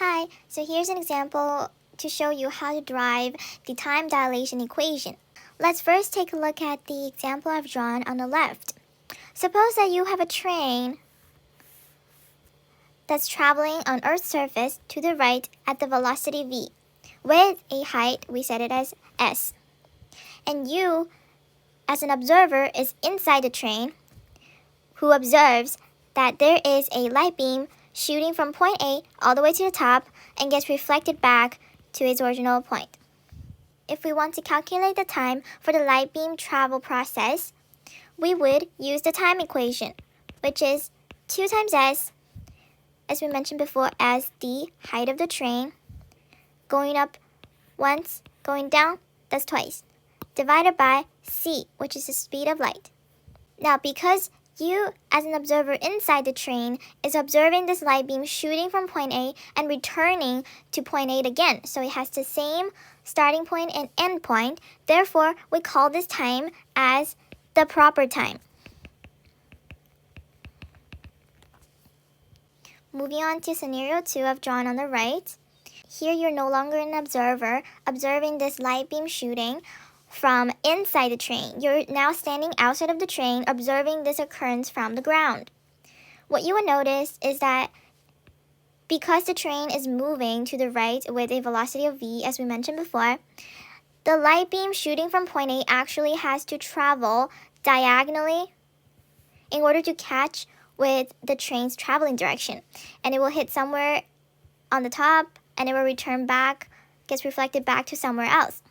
Hi, so here's an example to show you how to derive the time dilation equation. Let's first take a look at the example I've drawn on the left. Suppose that you have a train that's traveling on Earth's surface to the right at the velocity v, with a height, we set it as s. And you, as an observer, is inside the train, who observes that there is a light beam shooting from point A all the way to the top and gets reflected back to its original point. If we want to calculate the time for the light beam travel process, we would use the time equation, which is 2 times s, as we mentioned before, as the height of the train, going up once, going down, that's twice, divided by c, which is the speed of light. Now, because you, as an observer inside the train, is observing this light beam shooting from point A and returning to point A again. So it has the same starting point and end point. Therefore, we call this time as the proper time. Moving on to scenario 2 I've drawn on the right. Here you're no longer an observer observing this light beam shooting from inside the train. You're now standing outside of the train observing this occurrence from the ground. What you will notice is that because the train is moving to the right with a velocity of v, as we mentioned before, the light beam shooting from point A actually has to travel diagonally in order to catch with the train's traveling direction. And it will hit somewhere on the top and it will return back, gets reflected back to somewhere else.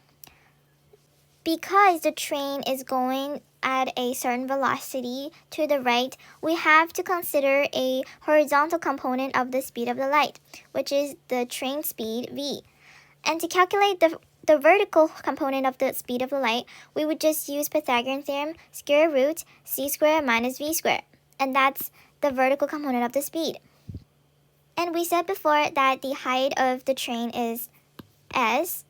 Because the train is going at a certain velocity to the right, we have to consider a horizontal component of the speed of the light, which is the train speed v. And to calculate the vertical component of the speed of the light, we would just use Pythagorean theorem, square root c squared minus v squared. And that's the vertical component of the speed. And we said before that the height of the train is s.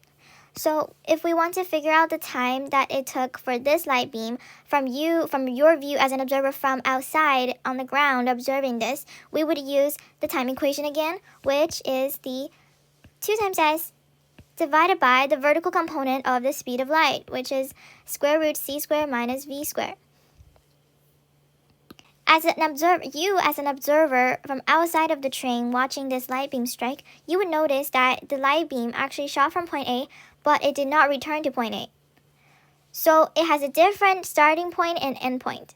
So if we want to figure out the time that it took for this light beam from your view as an observer from outside on the ground observing this, we would use the time equation again, which is the 2 times s divided by the vertical component of the speed of light, which is square root c squared minus v squared. As an observer from outside of the train watching this light beam strike, you would notice that the light beam actually shot from point A, but it did not return to point A. So it has a different starting point and end point.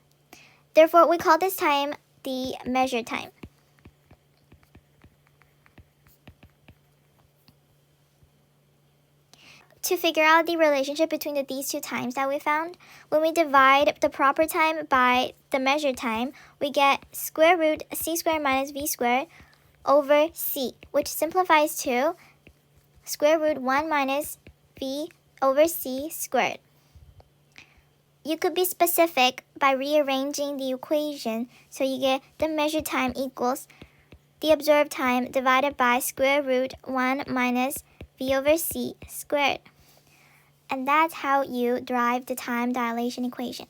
Therefore, we call this time the measured time. To figure out the relationship between these two times that we found, when we divide the proper time by the measured time, we get square root c squared minus v squared over c, which simplifies to square root 1 minus v over c squared. You could be specific by rearranging the equation, so you get the measured time equals the observed time divided by square root 1 minus v over c squared. And that's how you derive the time dilation equation.